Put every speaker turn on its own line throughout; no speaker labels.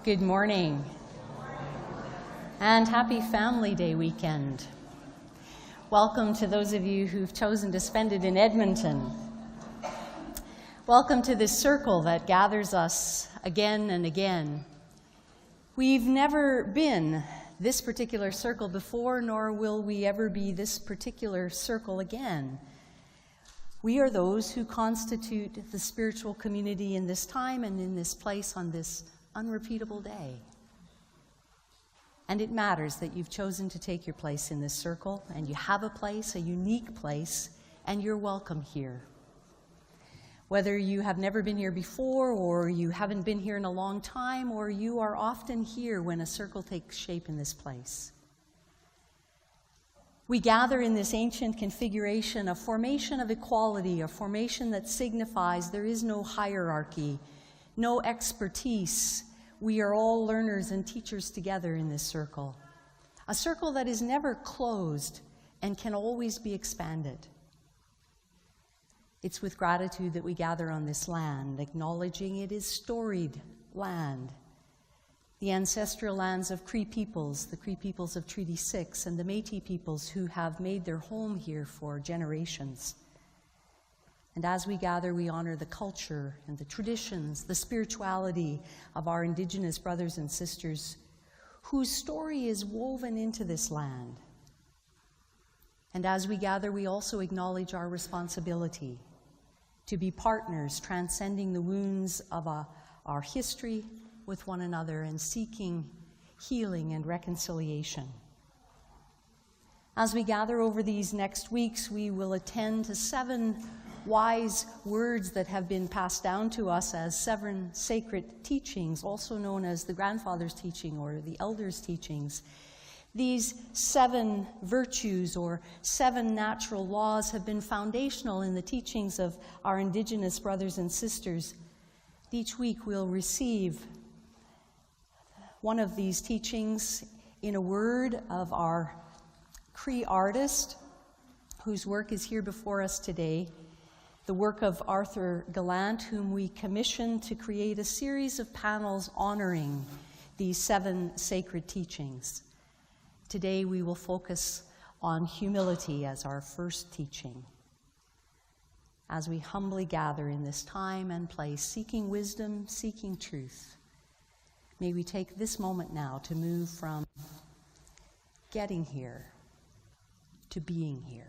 Good morning. And happy Family Day weekend. Welcome to those of you who've chosen to spend it in Edmonton. Welcome to this circle that gathers us again and again. We've never been this particular circle before, nor will we ever be this particular circle again. We are those who constitute the spiritual community in this time and in this place on this unrepeatable day. And it matters that you've chosen to take your place in this circle, and you have a place, a unique place, and you're welcome here. Whether you have never been here before, or you haven't been here in a long time, or you are often here when a circle takes shape in this place. We gather in this ancient configuration, a formation of equality, a formation that signifies there is no hierarchy, no expertise. We are all learners and teachers together in this circle. A circle that is never closed and can always be expanded. It's with gratitude that we gather on this land, acknowledging it is storied land. The ancestral lands of Cree peoples, the Cree peoples of Treaty 6, and the Métis peoples who have made their home here for generations. And as we gather, we honor the culture and the traditions, the spirituality of our Indigenous brothers and sisters whose story is woven into this land. And as we gather, we also acknowledge our responsibility to be partners transcending the wounds of our history with one another and seeking healing and reconciliation. As we gather over these next weeks, we will attend to 7 wise words that have been passed down to us as 7 sacred teachings, also known as the grandfather's teaching or the elder's teachings. These 7 virtues or 7 natural laws have been foundational in the teachings of our Indigenous brothers and sisters. Each week we'll receive one of these teachings in a word of our Cree artist, whose work is here before us today, the work of Arthur Gallant, whom we commissioned to create a series of panels honoring these 7 sacred teachings. Today we will focus on humility as our first teaching. As we humbly gather in this time and place, seeking wisdom, seeking truth, may we take this moment now to move from getting here to being here.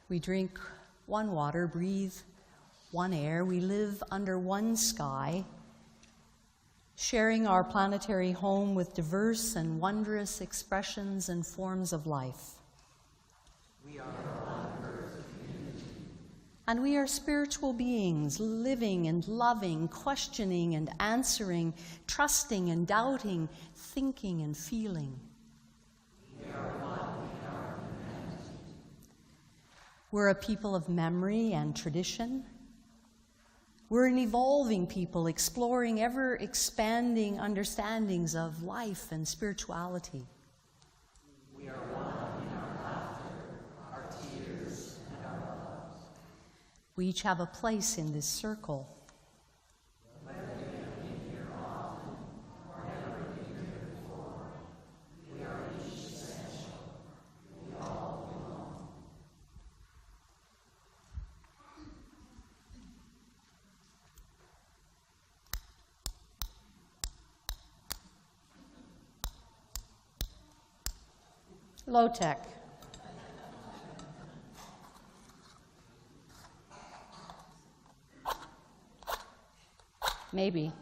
We drink one water, breathe one air. We live under one sky, sharing our planetary home with diverse and wondrous expressions and forms of life.
We are one earth community.
And we are spiritual beings, living and loving, questioning and answering, trusting and doubting, thinking and feeling. We are one in our humanity. We're a people of memory and tradition. We're an evolving people, exploring ever-expanding understandings of life and spirituality. We are one in our laughter, our tears, and our loves. We each have a place in this circle. Whether we have been here often or never been here before, we are each essential. We all belong. Low tech. Maybe.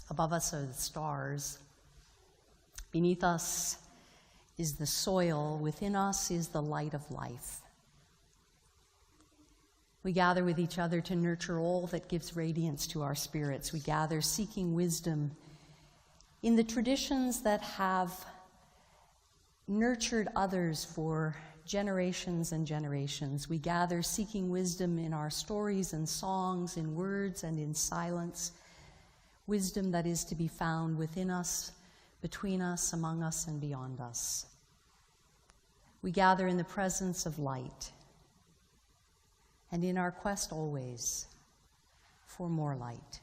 Above us are the stars. Beneath us is the soil. Within us is the light of life. We gather with each other to nurture all that gives radiance to our spirits. We gather seeking wisdom in the traditions that have nurtured others for generations and generations. We gather seeking wisdom in our stories and songs, in words and in silence. Wisdom that is to be found within us, between us, among us, and beyond us. We gather in the presence of light, and in our quest always for more light.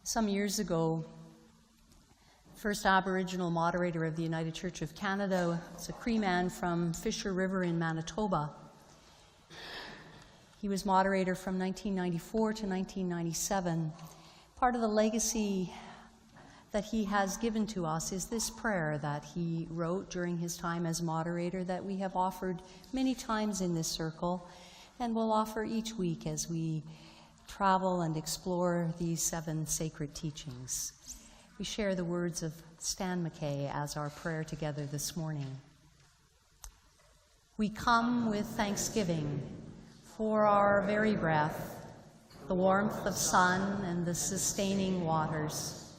Some years ago, first Aboriginal moderator of the United Church of Canada was a Cree man from Fisher River in Manitoba. He was moderator from 1994 to 1997. Part of the legacy that he has given to us is this prayer that he wrote during his time as moderator that we have offered many times in this circle and will offer each week as we travel and explore these 7 sacred teachings. We share the words of Stan McKay as our prayer together this morning. We come with thanksgiving for our very breath, the warmth of sun and the sustaining waters,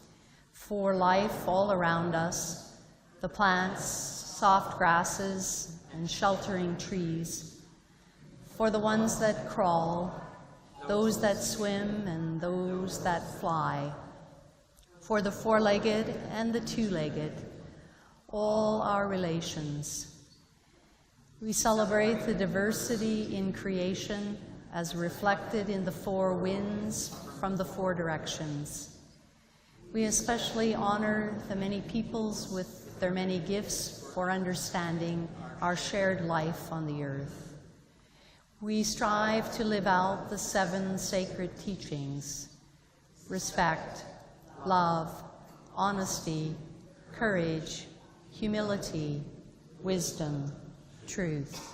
for life all around us, the plants, soft grasses, and sheltering trees, for the ones that crawl, those that swim, and those that fly, for the 4-legged and the 2-legged, all our relations. We celebrate the diversity in creation as reflected in the 4 winds from the 4 directions. We especially honor the many peoples with their many gifts for understanding our shared life on the earth. We strive to live out the 7 sacred teachings: respect, love, honesty, courage, humility, wisdom, truth.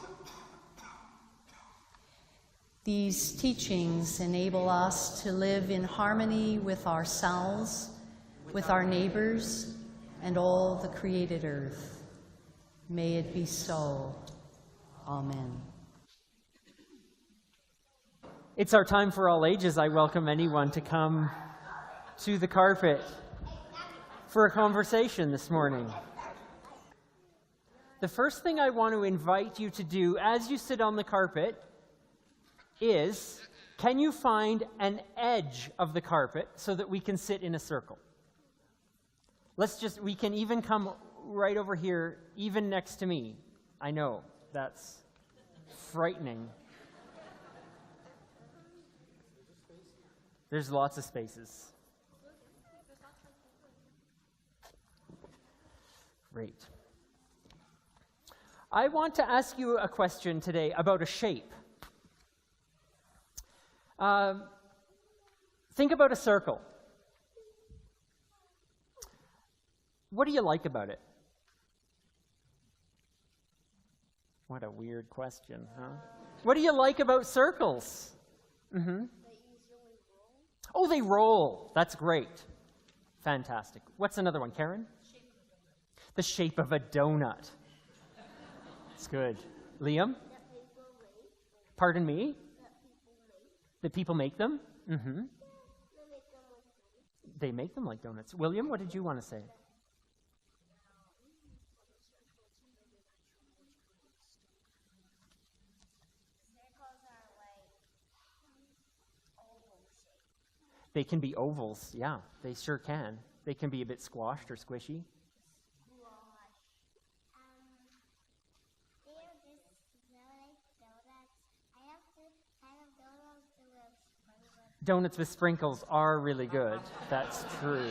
These teachings enable us to live in harmony with ourselves, with our neighbors, and all the created earth. May it be so. Amen.
It's our time for all ages. I welcome anyone to come to the carpet for a conversation this morning. The first thing I want to invite you to do as you sit on the carpet is, can you find an edge of the carpet so that we can sit in a circle? We can even come right over here, even next to me. I know, that's frightening. There's lots of spaces. Great. I want to ask you a question today about a shape. Think about a circle. What do you like about it? What a weird question, huh? What do you like about circles? Mm-hmm. Oh, they roll. That's great. Fantastic. What's another one, Karen? The shape of a donut. That's good. Liam? Pardon me? That people make them? Mm-hmm. They make them like donuts. William, what did you want to say? They can be ovals, yeah, they sure can. They can be a bit squashed or squishy. Donuts with sprinkles are really good. That's true.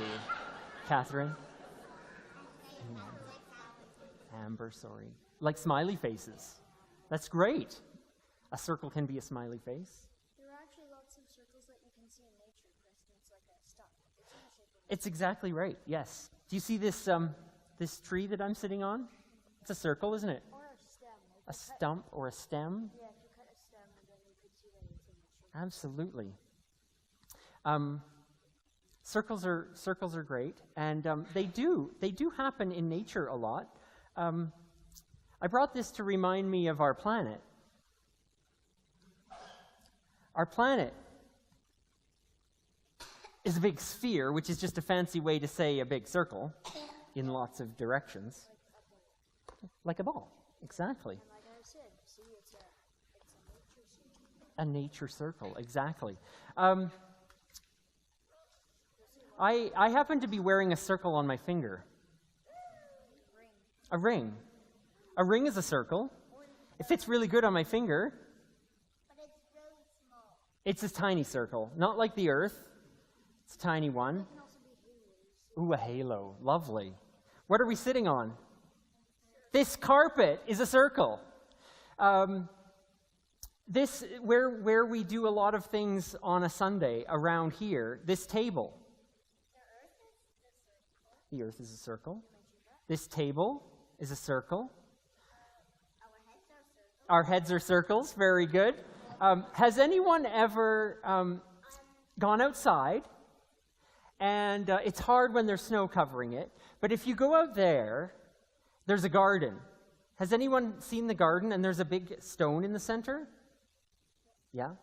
Catherine? Amber, sorry. Like smiley faces. That's great. A circle can be a smiley face.
There are actually lots of circles that you can see in nature. For instance, like a stump. It's in the shape of
It's exactly right, yes. Do you see this this tree that I'm sitting on? It's a circle, isn't it?
or a stem.
A stump or a stem?
Yeah, if you cut a stem, then you could see that it's in the shape.
Absolutely. Circles are great, and they do happen in nature a lot. I brought this to remind me of our planet. Our planet is a big sphere, which is just a fancy way to say a big circle in lots of directions. Like a ball, exactly.
And like I said, see, it's a nature circle.
A nature circle, exactly. I happen to be wearing a circle on my finger. A ring. A ring is a circle. It fits really good on my finger.
But it's really small.
It's a tiny circle, not like the Earth. It's a tiny one.
It can also be halos.
Ooh, a halo. Lovely. What are we sitting on? This carpet is a circle. This, where we do a lot of things on a Sunday around here, this table. The earth is a circle. This table is a circle. Our heads are circles. Very good. Has anyone ever gone outside? And it's hard when there's snow covering it. But if you go out there, there's a garden. Has anyone seen the garden and there's a big stone in the center? Yeah?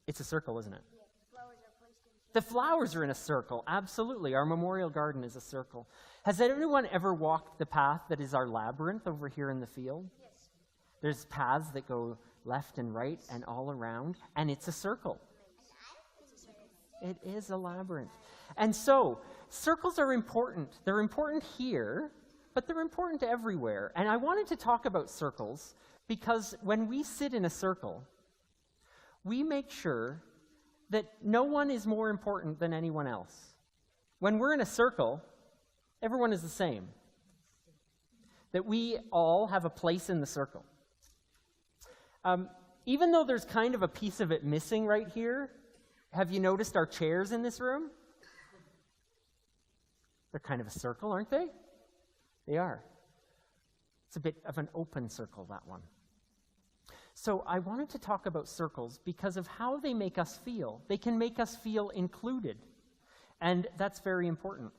It's a circle, isn't it?
Yeah, the flowers are placed in.
The flowers are in a circle, absolutely. Our memorial garden is a circle. Has anyone ever walked the path that is our labyrinth over here in the field?
Yes.
There's paths that go left and right and all around, and it's a circle. It is a labyrinth. And so, circles are important. They're important here, but they're important everywhere. And I wanted to talk about circles because when we sit in a circle, we make sure that no one is more important than anyone else. When we're in a circle, everyone is the same. That we all have a place in the circle. Even though there's kind of a piece of it missing right here, have you noticed our chairs in this room? They're kind of a circle, aren't they? They are. It's a bit of an open circle, that one. So I wanted to talk about circles because of how they make us feel. They can make us feel included, and that's very important.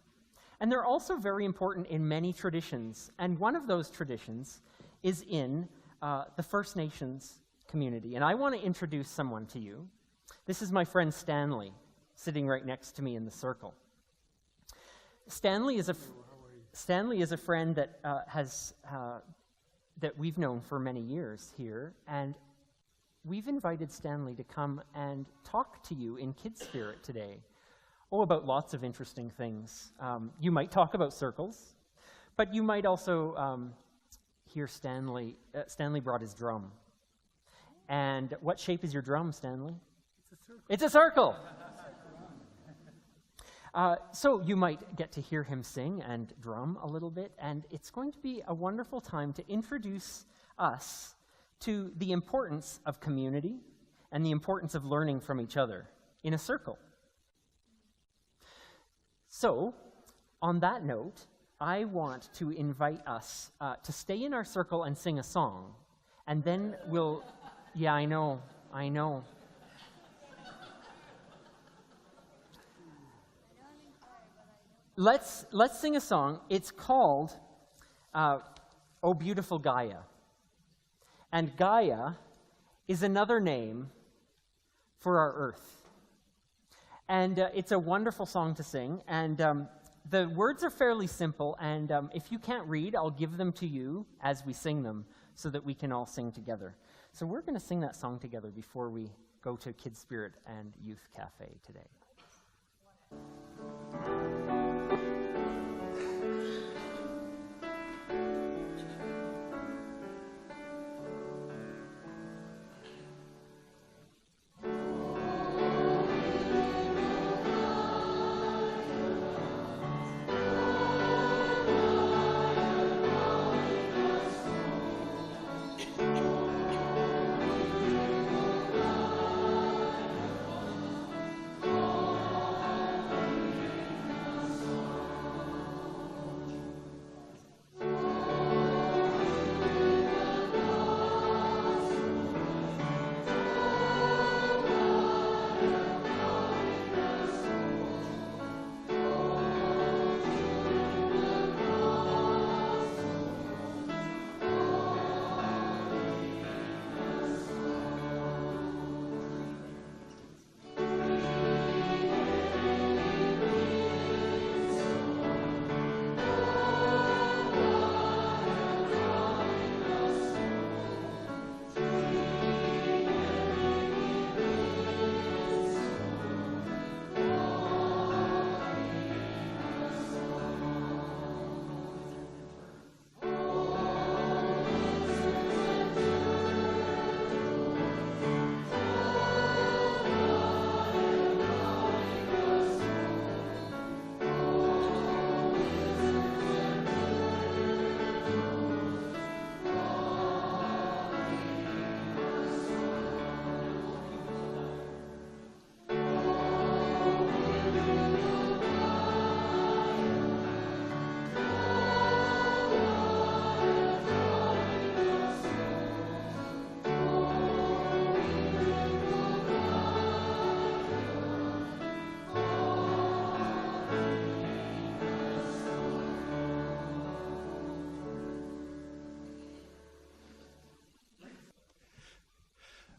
And they're also very important in many traditions, and one of those traditions is in the First Nations community. And I want to introduce someone to you. This is my friend Stanley, sitting right next to me in the circle. Stanley is a friend that that we've known for many years here, and we've invited Stanley to come and talk to you in Kids Spirit today. About lots of interesting things. You might talk about circles, but you might also hear Stanley. Stanley brought his drum. And what shape is your drum, Stanley? It's a circle. So you might get to hear him sing and drum a little bit, and it's going to be a wonderful time to introduce us to the importance of community and the importance of learning from each other in a circle. So, on that note, I want to invite us to stay in our circle and sing a song, and then we'll... Yeah, I know. Let's sing a song. It's called "O Beautiful Gaia." And Gaia is another name for our earth. And it's a wonderful song to sing. And the words are fairly simple. And if you can't read, I'll give them to you as we sing them so that we can all sing together. So we're going to sing that song together before we go to Kids Spirit and Youth Cafe today.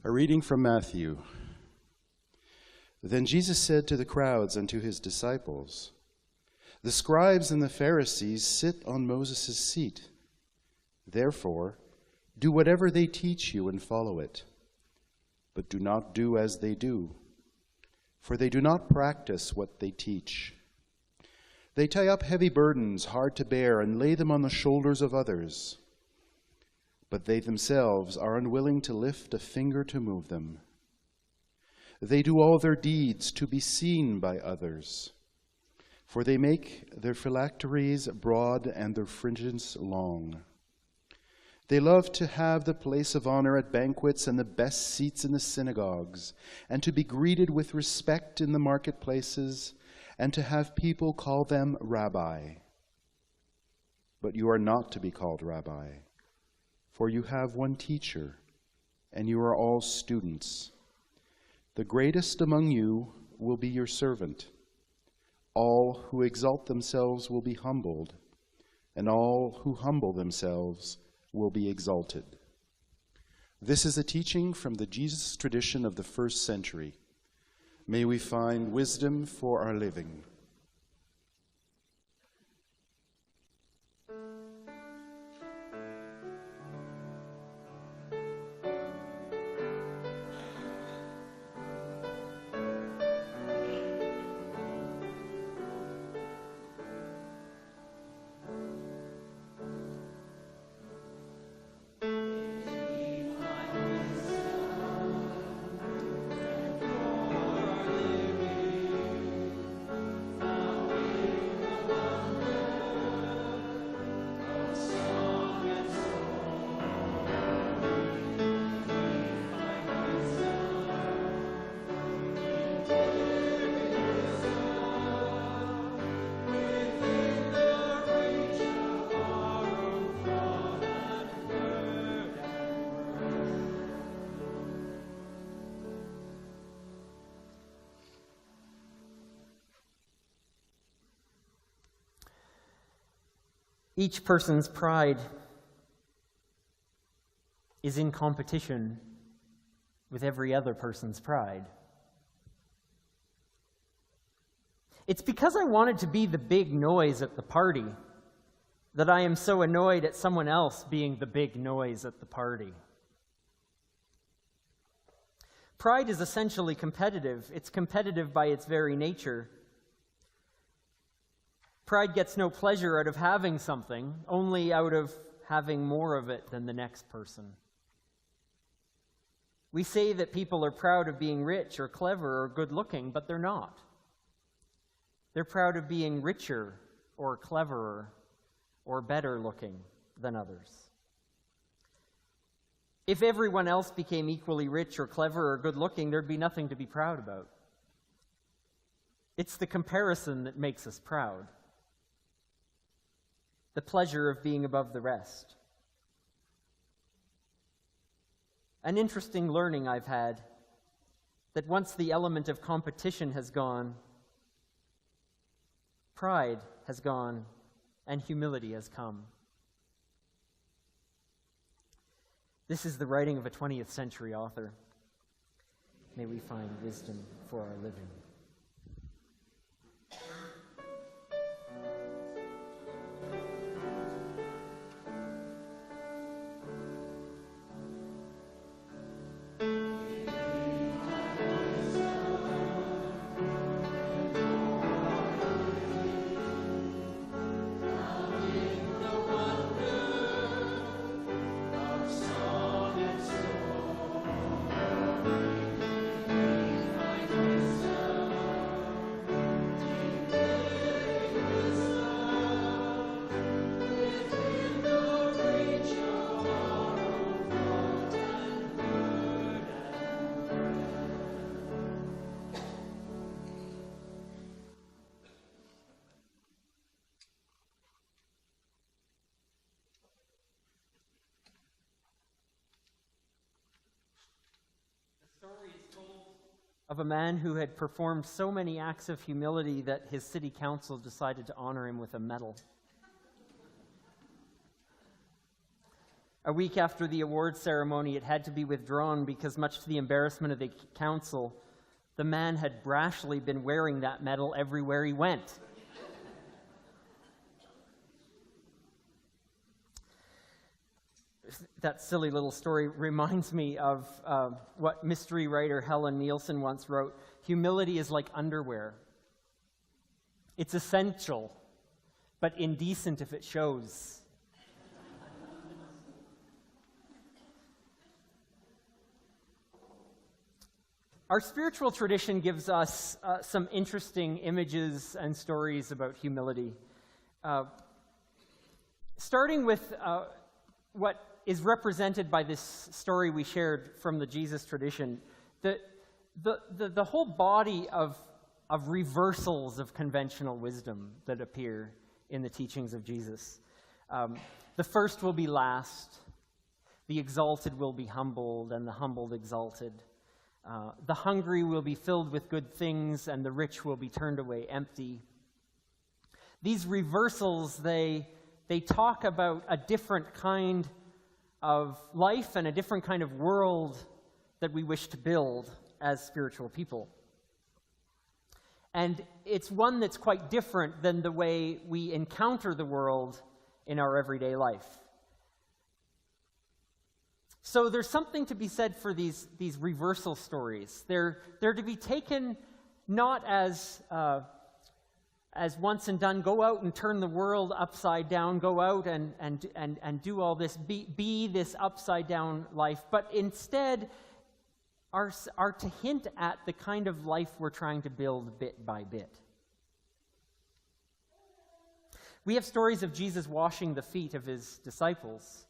A reading from Matthew. Then Jesus said to the crowds and to his disciples, "The scribes and the Pharisees sit on Moses' seat. Therefore, do whatever they teach you and follow it. But do not do as they do, for they do not practice what they teach. They tie up heavy burdens hard to bear and lay them on the shoulders of others, but they themselves are unwilling to lift a finger to move them. They do all their deeds to be seen by others, for they make their phylacteries broad and their fringes long. They love to have the place of honor at banquets and the best seats in the synagogues, and to be greeted with respect in the marketplaces, and to have people call them Rabbi. But you are not to be called Rabbi, for you have one teacher, and you are all students. The greatest among you will be your servant. All who exalt themselves will be humbled, and all who humble themselves will be exalted." This is a teaching from the Jesus tradition of the first century. May we find wisdom for our living.
Each person's pride is in competition with every other person's pride. It's because I wanted to be the big noise at the party that I am so annoyed at someone else being the big noise at the party. Pride is essentially competitive. It's competitive by its very nature. Pride gets no pleasure out of having something, only out of having more of it than the next person. We say that people are proud of being rich or clever or good-looking, but they're not. They're proud of being richer or cleverer or better-looking than others. If everyone else became equally rich or clever or good-looking, there'd be nothing to be proud about. It's the comparison that makes us proud. The pleasure of being above the rest. An interesting learning I've had, that once the element of competition has gone, pride has gone and humility has come. This is the writing of a 20th century author. May we find wisdom for our living. Of a man who had performed so many acts of humility that his city council decided to honor him with a medal. A week after the awards ceremony, it had to be withdrawn because, much to the embarrassment of the council, the man had brashly been wearing that medal everywhere he went. That silly little story reminds me of what mystery writer Helen Nielsen once wrote. Humility is like underwear. It's essential, but indecent if it shows. Our spiritual tradition gives us some interesting images and stories about humility. Starting with what is represented by this story we shared from the Jesus tradition, the whole body of reversals of conventional wisdom that appear in the teachings of Jesus. The first will be last, the exalted will be humbled, and the humbled exalted. The hungry will be filled with good things, and the rich will be turned away empty. These reversals, they talk about a different kind of life and a different kind of world that we wish to build as spiritual people. And it's one that's quite different than the way we encounter the world in our everyday life. So there's something to be said for these reversal stories. They're to be taken not as once and done, go out and turn the world upside down, go out and do all this, be this upside down life, but instead are to hint at the kind of life we're trying to build bit by bit. We have stories of Jesus washing the feet of his disciples.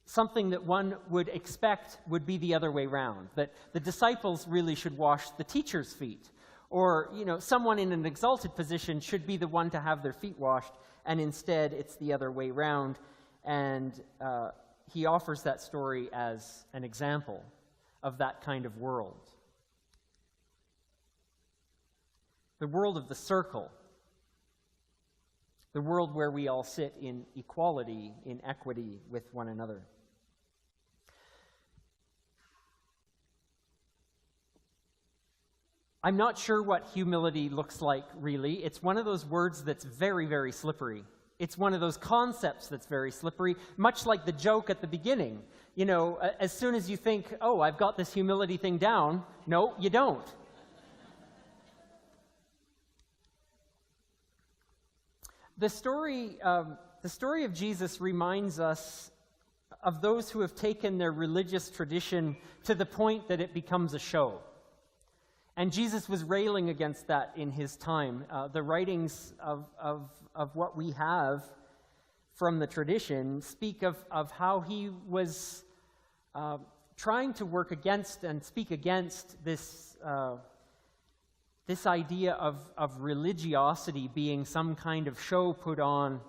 Something that one would expect would be the other way around, that the disciples really should wash the teacher's feet. Or, someone in an exalted position should be the one to have their feet washed, and instead it's the other way around. And he offers that story as an example of that kind of world. The world of the circle. The world where we all sit in equality, in equity with one another. I'm not sure what humility looks like, really. It's one of those words that's very, very slippery. It's one of those concepts that's very slippery, much like the joke at the beginning. As soon as you think, oh, I've got this humility thing down, no, you don't. The story of Jesus reminds us of those who have taken their religious tradition to the point that it becomes a show. And Jesus was railing against that in his time. The writings of what we have from the tradition speak of how he was trying to work against and speak against this idea of religiosity being some kind of show put on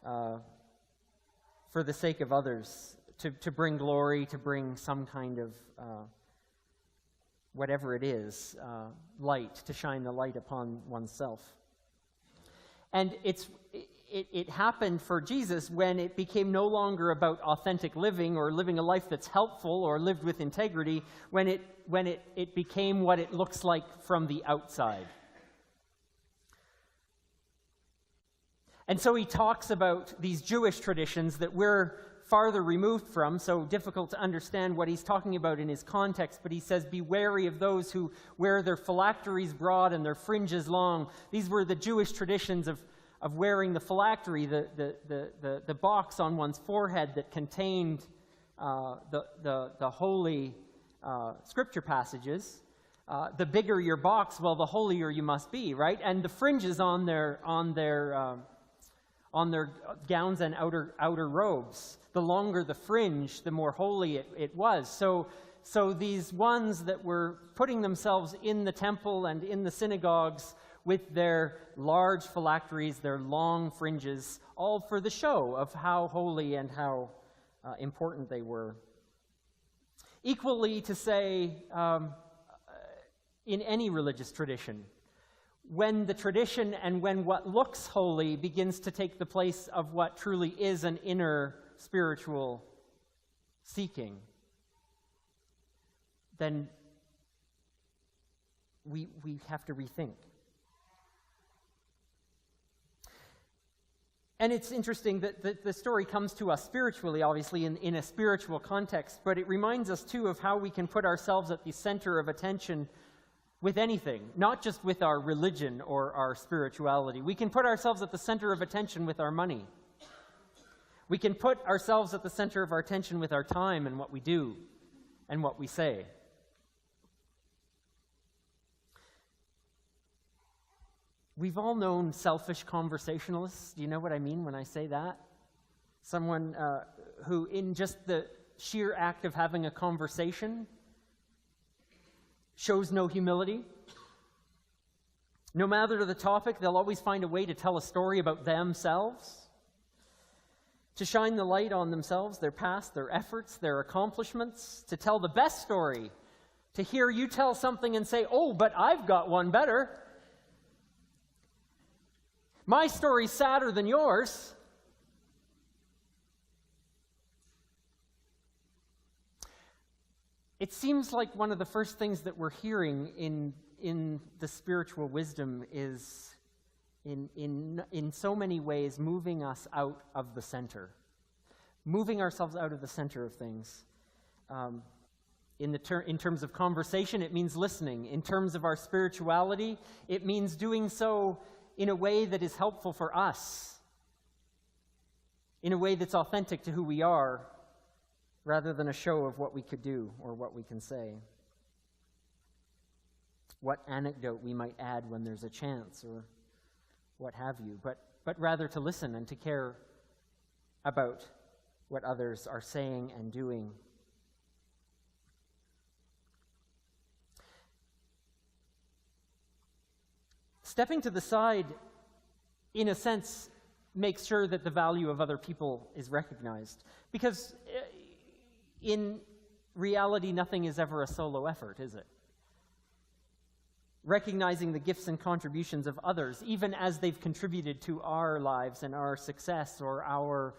for the sake of others, to bring glory, to bring some kind of whatever it is, light, to shine the light upon oneself. And it happened for Jesus when it became no longer about authentic living or living a life that's helpful or lived with integrity, when it became what it looks like from the outside. And so he talks about these Jewish traditions that we're farther removed from, so difficult to understand what he's talking about in his context, but he says, be wary of those who wear their phylacteries broad and their fringes long. These were the Jewish traditions of wearing the phylactery, the box on one's forehead that contained the holy scripture passages. The bigger your box, well, the holier you must be, right? And the fringes on their gowns and outer robes. The longer the fringe, the more holy it was. So these ones that were putting themselves in the temple and in the synagogues with their large phylacteries, their long fringes, all for the show of how holy and how important they were. Equally to say, in any religious tradition, when the tradition and when what looks holy begins to take the place of what truly is an inner spiritual seeking, then we have to rethink. And it's interesting that the story comes to us spiritually, obviously, in a spiritual context, but it reminds us, too, of how we can put ourselves at the center of attention with anything, not just with our religion or our spirituality. We can put ourselves at the center of attention with our money. We can put ourselves at the center of our attention with our time and what we do and what we say. We've all known selfish conversationalists. Do you know what I mean when I say that? Someone who, in just the sheer act of having a conversation, shows no humility. No matter the topic, they'll always find a way to tell a story about themselves, to shine the light on themselves, their past, their efforts, their accomplishments, to tell the best story, to hear you tell something and say, "Oh, but I've got one better. My story's sadder than yours." It seems like one of the first things that we're hearing in the spiritual wisdom is, in so many ways, moving us out of the center, moving ourselves out of the center of things. In terms of conversation, it means listening. In terms of our spirituality, it means doing so in a way that is helpful for us, in a way that's authentic to who we are, rather than a show of what we could do or what we can say. What anecdote we might add when there's a chance, or what have you, but rather to listen and to care about what others are saying and doing. Stepping to the side, in a sense, makes sure that the value of other people is recognized. Because in reality, nothing is ever a solo effort, is it? Recognizing the gifts and contributions of others, even as they've contributed to our lives and our success or our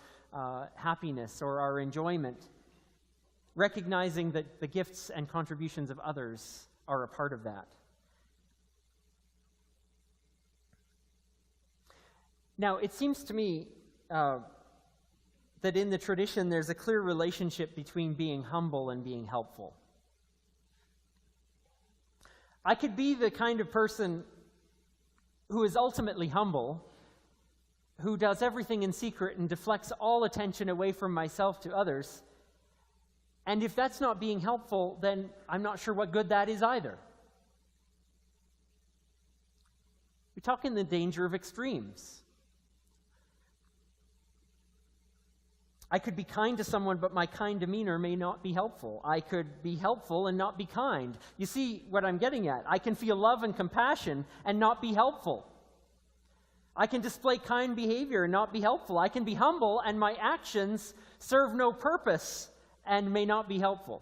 happiness or our enjoyment. Recognizing that the gifts and contributions of others are a part of that. Now, it seems to me that in the tradition there's a clear relationship between being humble and being helpful. I could be the kind of person who is ultimately humble, who does everything in secret and deflects all attention away from myself to others, and if that's not being helpful, then I'm not sure what good that is either. We talk in the danger of extremes. I could be kind to someone, but my kind demeanor may not be helpful. I could be helpful and not be kind. You see what I'm getting at? I can feel love and compassion and not be helpful. I can display kind behavior and not be helpful. I can be humble and my actions serve no purpose and may not be helpful.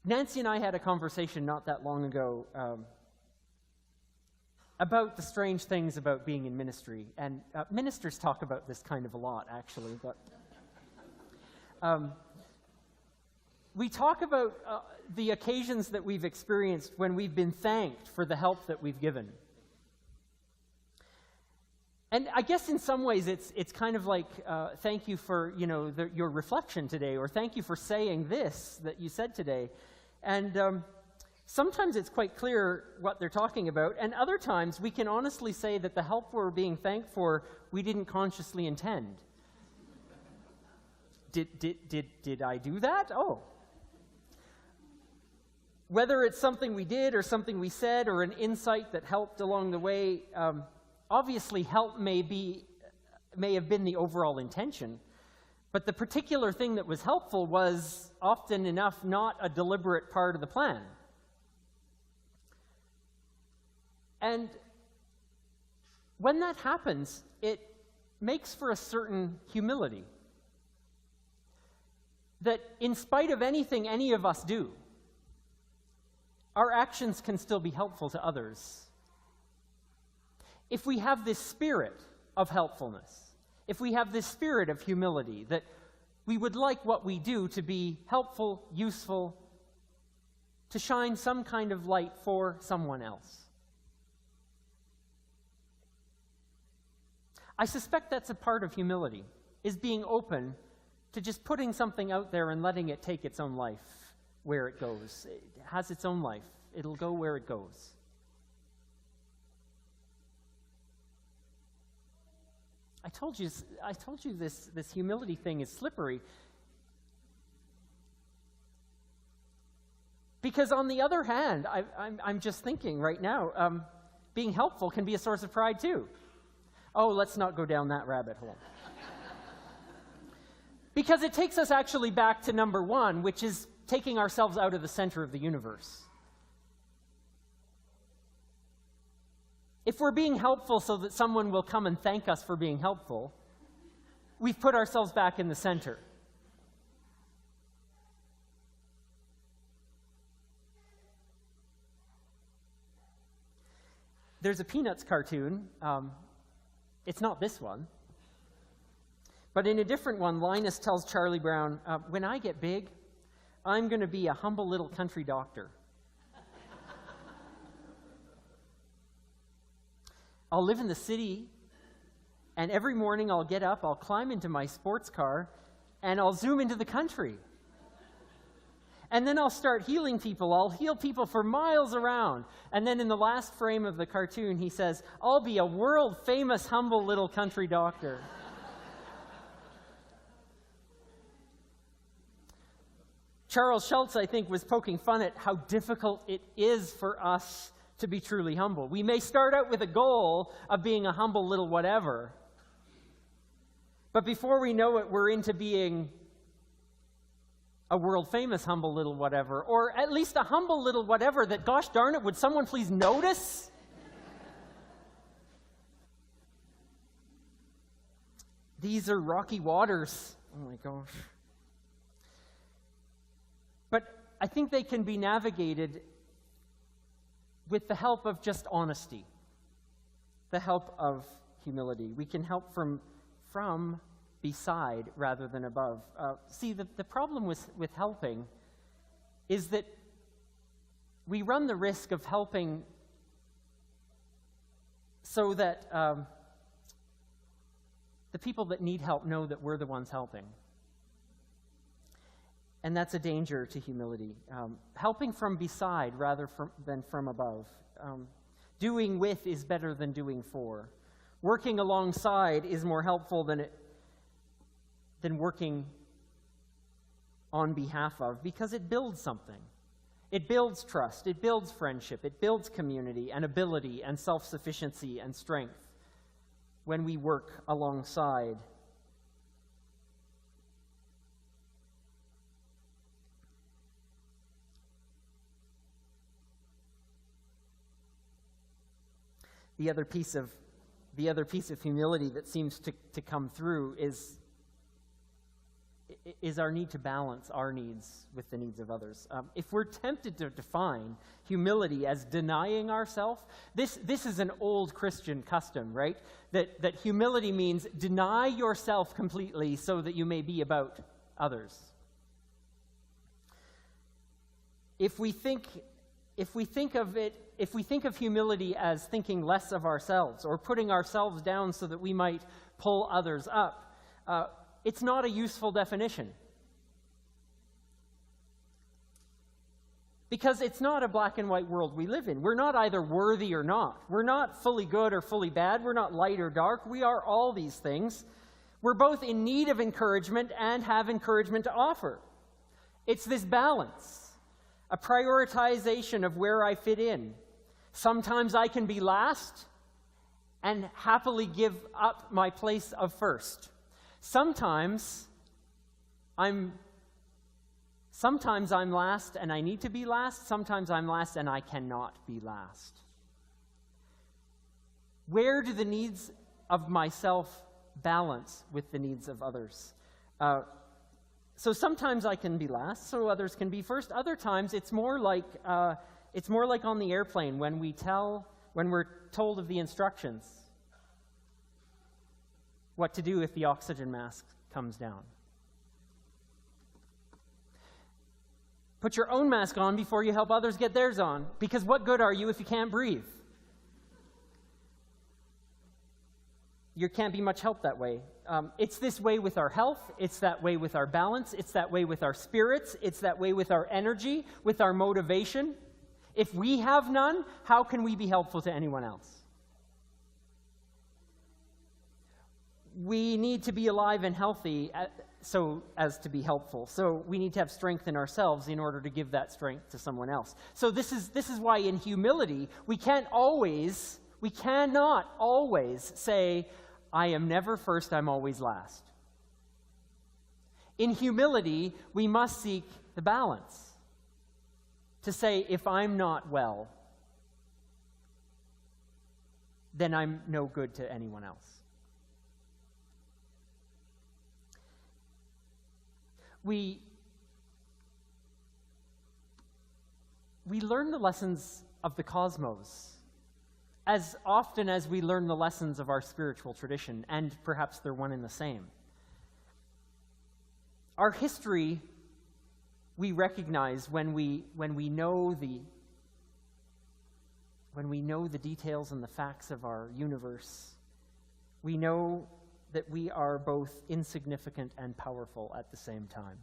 Nancy and I had a conversation not that long ago about the strange things about being in ministry. And ministers talk about this kind of a lot, actually. But we talk about the occasions that we've experienced when we've been thanked for the help that we've given. And I guess in some ways it's kind of like, thank you for your reflection today, or thank you for saying this that you said today. And sometimes it's quite clear what they're talking about, and other times we can honestly say that the help we're being thanked for, we didn't consciously intend. Did I do that? Oh. Whether it's something we did or something we said or an insight that helped along the way, obviously help may have been the overall intention, but the particular thing that was helpful was often enough not a deliberate part of the plan. And when that happens, it makes for a certain humility. That in spite of anything any of us do, our actions can still be helpful to others. If we have this spirit of helpfulness, if we have this spirit of humility, that we would like what we do to be helpful, useful, to shine some kind of light for someone else. I suspect that's a part of humility, is being open to just putting something out there and letting it take its own life where it goes. It has its own life. It'll go where it goes. I told you this humility thing is slippery. Because on the other hand, I'm just thinking right now, being helpful can be a source of pride too. Oh, let's not go down that rabbit hole. Because it takes us actually back to number one, which is taking ourselves out of the center of the universe. If we're being helpful so that someone will come and thank us for being helpful, we've put ourselves back in the center. There's a Peanuts cartoon. It's not this one. But in a different one, Linus tells Charlie Brown, when I get big, I'm going to be a humble little country doctor. I'll live in the city, and every morning I'll get up, I'll climb into my sports car, and I'll zoom into the country. And then I'll start healing people. I'll heal people for miles around. And then in the last frame of the cartoon, he says, I'll be a world-famous, humble little country doctor. Charles Schultz, I think, was poking fun at how difficult it is for us to be truly humble. We may start out with a goal of being a humble little whatever, but before we know it, we're into being a world-famous humble little whatever, or at least a humble little whatever that, gosh darn it, would someone please notice? These are rocky waters. Oh my gosh. But I think they can be navigated with the help of just honesty, the help of humility. We can help from beside rather than above. See, the problem with helping is that we run the risk of helping so that the people that need help know that we're the ones helping. And that's a danger to humility. Helping from beside rather than from above. Doing with is better than doing for. Working alongside is more helpful than working on behalf of, because it builds something. It builds trust, it builds friendship, it builds community and ability and self-sufficiency and strength when we work alongside. The other piece of humility that seems to come through is our need to balance our needs with the needs of others. If we're tempted to define humility as denying ourselves, this is an old Christian custom, right? That humility means deny yourself completely so that you may be about others. If we think of humility as thinking less of ourselves or putting ourselves down so that we might pull others up, it's not a useful definition. Because it's not a black and white world we live in. We're not either worthy or not. We're not fully good or fully bad. We're not light or dark. We are all these things. We're both in need of encouragement and have encouragement to offer. It's this balance, a prioritization of where I fit in. Sometimes I can be last and happily give up my place of first. Sometimes I'm last and I need to be last. Sometimes I'm last and I cannot be last. Where do the needs of myself balance with the needs of others? So sometimes I can be last, so others can be first. Other times it's more like It's more like on the airplane when we're told of the instructions, what to do if the oxygen mask comes down. Put your own mask on before you help others get theirs on, because what good are you if you can't breathe? You can't be much help that way. It's this way with our health, it's that way with our balance, it's that way with our spirits, it's that way with our energy, with our motivation. If we have none, how can we be helpful to anyone else? We need to be alive and healthy so as to be helpful. So we need to have strength in ourselves in order to give that strength to someone else. So this is why in humility, we cannot always say, I am never first, I'm always last. In humility, we must seek the balance. To say, if I'm not well, then I'm no good to anyone else. We learn the lessons of the cosmos as often as we learn the lessons of our spiritual tradition, and perhaps they're one and the same. Our history we recognize when we know the details and the facts of our universe. We know that we are both insignificant and powerful at the same time.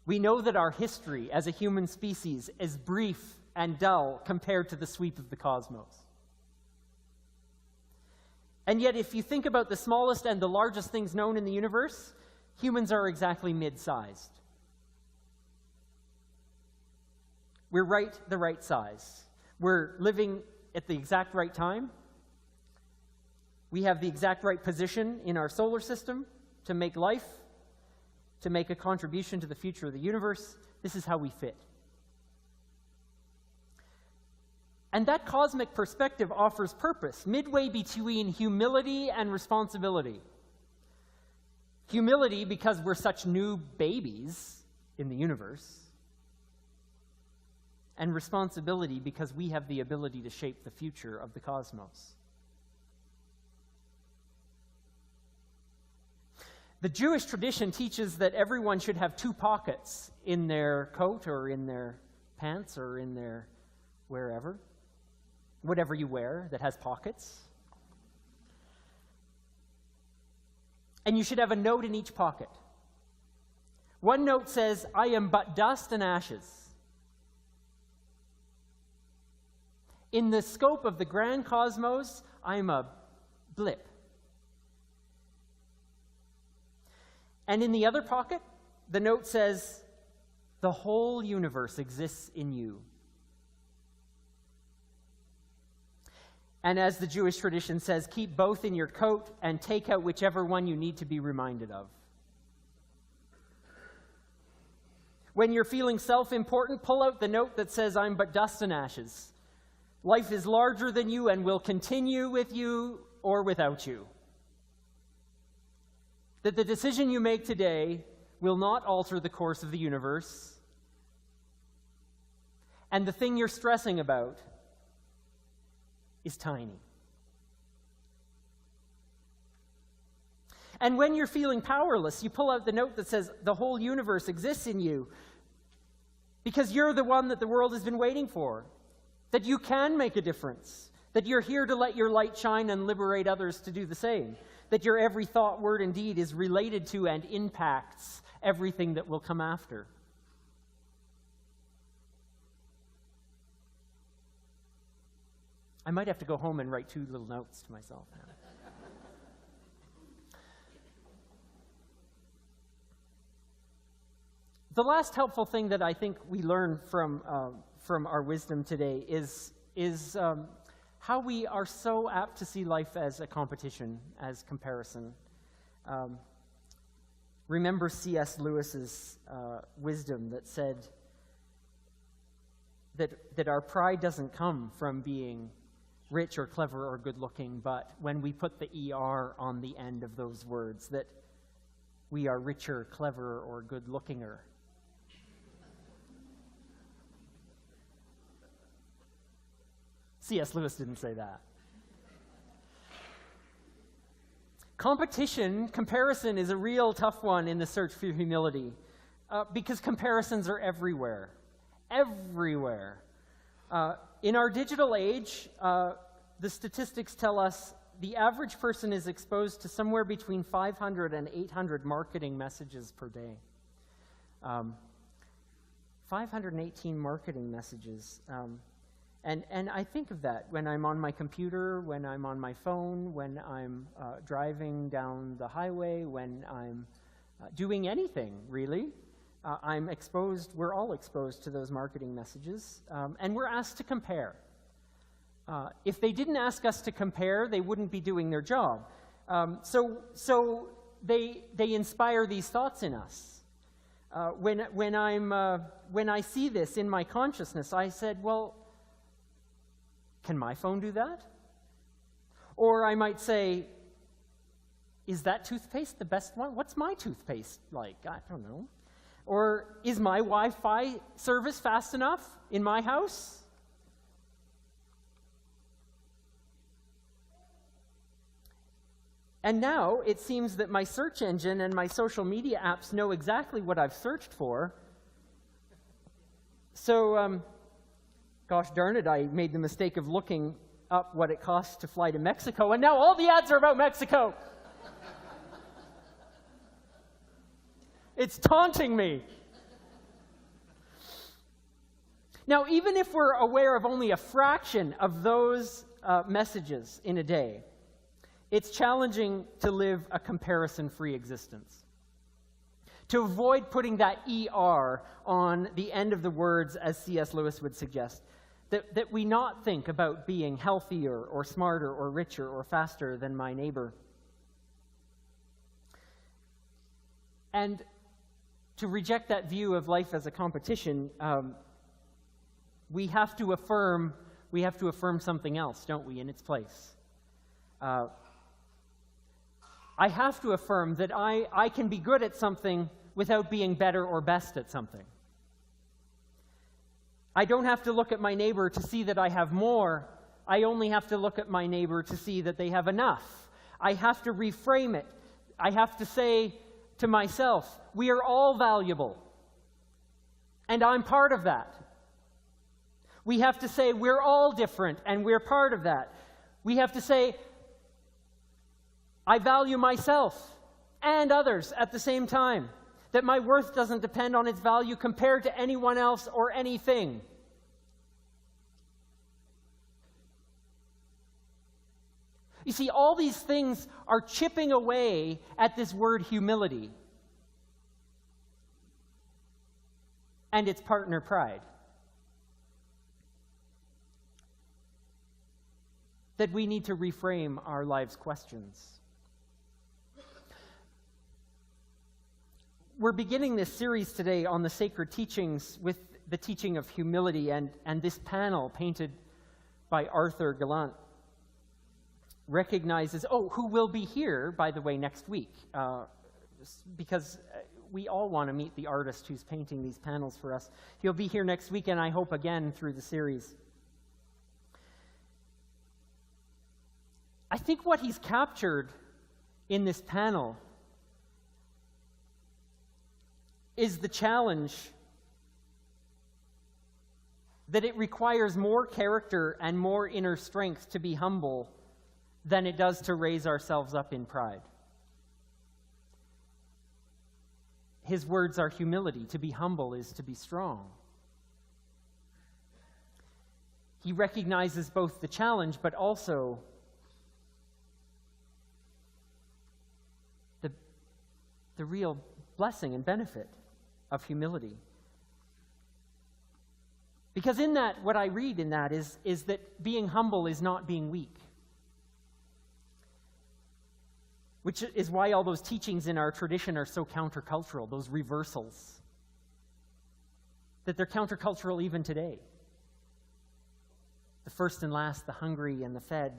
We know that our history as a human species is brief and dull compared to the sweep of the cosmos. And yet, if you think about the smallest and the largest things known in the universe, humans are exactly mid-sized. We're the right size. We're living at the exact right time. We have the exact right position in our solar system to make life, to make a contribution to the future of the universe. This is how we fit. And that cosmic perspective offers purpose, midway between humility and responsibility. Humility because we're such new babies in the universe, and responsibility because we have the ability to shape the future of the cosmos. The Jewish tradition teaches that everyone should have 2 pockets in their coat or in their pants or in their wherever, whatever you wear that has pockets. And you should have a note in each pocket. One note says, I am but dust and ashes. In the scope of the grand cosmos, I am a blip. And in the other pocket, the note says, the whole universe exists in you. And as the Jewish tradition says, keep both in your coat and take out whichever one you need to be reminded of. When you're feeling self-important, pull out the note that says, I'm but dust and ashes. Life is larger than you and will continue with you or without you. That the decision you make today will not alter the course of the universe. And the thing you're stressing about is tiny. And when you're feeling powerless, you pull out the note that says, the whole universe exists in you, because you're the one that the world has been waiting for, that you can make a difference, that you're here to let your light shine and liberate others to do the same, that your every thought, word, and deed is related to and impacts everything that will come after. I might have to go home and write 2 little notes to myself now. The last helpful thing that I think we learn from our wisdom today is how we are so apt to see life as a competition, as comparison. Remember C.S. Lewis's wisdom that said that our pride doesn't come from being rich or clever or good-looking, but when we put the ER on the end of those words, that we are richer, cleverer, or good-lookinger. C.S. Lewis didn't say that. Comparison is a real tough one in the search for humility, because comparisons are everywhere. Everywhere. In our digital age, the statistics tell us the average person is exposed to somewhere between 500 and 800 marketing messages per day. 518 marketing messages. And I think of that when I'm on my computer, when I'm on my phone, when I'm driving down the highway, when I'm doing anything, really. I'm exposed, we're all exposed to those marketing messages, and we're asked to compare. If they didn't ask us to compare, they wouldn't be doing their job. So they inspire these thoughts in us. When I see this in my consciousness, I said, well, can my phone do that? Or I might say, is that toothpaste the best one? What's my toothpaste like? I don't know. Or is my Wi-Fi service fast enough in my house? And now it seems that my search engine and my social media apps know exactly what I've searched for. So, gosh darn it, I made the mistake of looking up what it costs to fly to Mexico, and now all the ads are about Mexico. It's taunting me. Now, even if we're aware of only a fraction of those messages in a day, it's challenging to live a comparison-free existence. To avoid putting that ER on the end of the words, as C.S. Lewis would suggest, that we not think about being healthier or smarter or richer or faster than my neighbor. And to reject that view of life as a competition, we have to affirm something else, don't we, in its place. I have to affirm that I can be good at something without being better or best at something. I don't have to look at my neighbor to see that I have more. I only have to look at my neighbor to see that they have enough. I have to reframe it. I have to say to myself, we are all valuable, and I'm part of that. We have to say, we're all different, and we're part of that. We have to say, I value myself and others at the same time, that my worth doesn't depend on its value compared to anyone else or anything. You see, all these things are chipping away at this word humility and its partner, pride. That we need to reframe our lives' questions. We're beginning this series today on the sacred teachings with the teaching of humility, and this panel, painted by Arthur Gallant, recognizes, who will be here, by the way, next week, because we all want to meet the artist who's painting these panels for us. He'll be here next week, and I hope again through the series. I think what he's captured in this panel is the challenge that it requires more character and more inner strength to be humble than it does to raise ourselves up in pride. His words are humility. To be humble is to be strong. He recognizes both the challenge, but also the real blessing and benefit of humility. Because in that, what I read in that is that being humble is not being weak. Which is why all those teachings in our tradition are so countercultural, those reversals. That they're countercultural even today. The first and last, the hungry and the fed,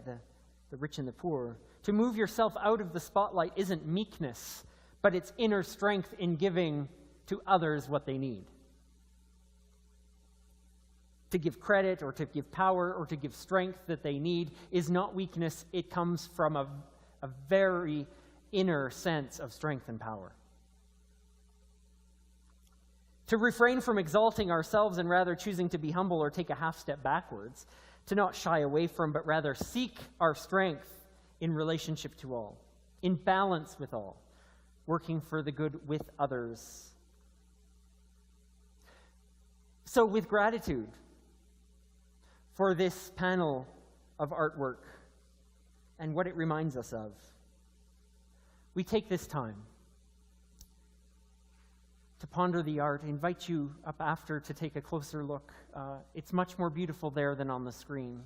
the rich and the poor. To move yourself out of the spotlight isn't meekness, but it's inner strength in giving to others what they need. To give credit or to give power or to give strength that they need is not weakness. It comes from a very inner sense of strength and power. To refrain from exalting ourselves and rather choosing to be humble or take a half step backwards. To not shy away from, but rather seek our strength in relationship to all, in balance with all, working for the good with others. So with gratitude for this panel of artwork and what it reminds us of, we take this time to ponder the art. I invite you up after to take a closer look. It's much more beautiful there than on the screen.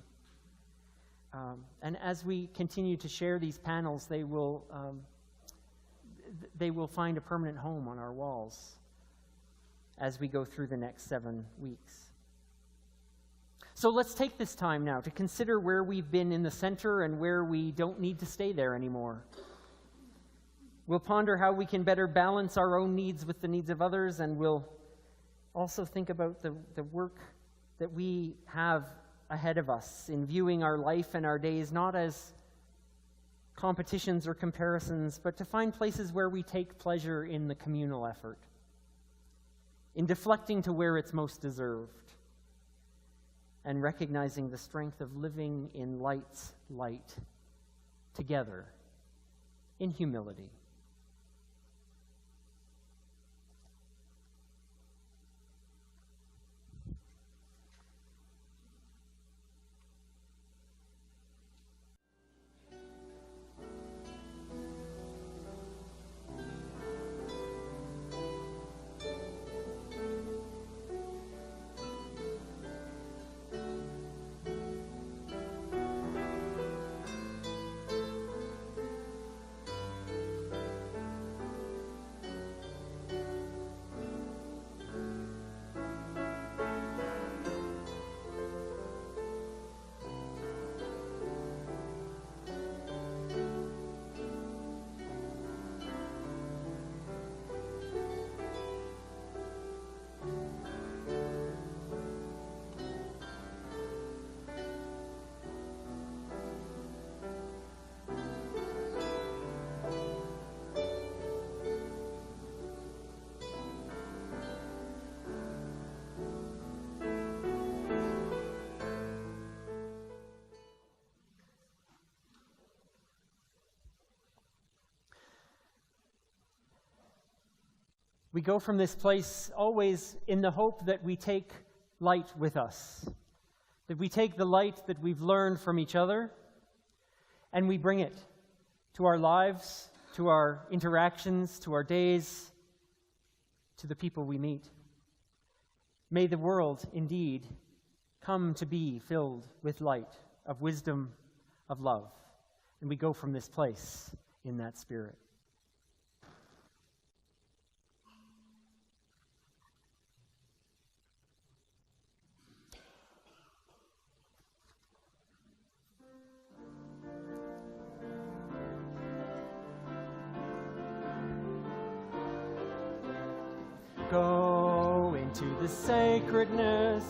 And as we continue to share these panels, they will find a permanent home on our walls as we go through the next 7 weeks. So let's take this time now to consider where we've been in the center and where we don't need to stay there anymore. We'll ponder how we can better balance our own needs with the needs of others, and we'll also think about the work that we have ahead of us in viewing our life and our days not as competitions or comparisons, but to find places where we take pleasure in the communal effort, in deflecting to where it's most deserved, and recognizing the strength of living in light's light together in humility. We go from this place always in the hope that we take light with us, that we take the light that we've learned from each other and we bring it to our lives, to our interactions, to our days, to the people we meet. May the world indeed come to be filled with light, of wisdom, of love. And we go from this place in that spirit. Go into the sacredness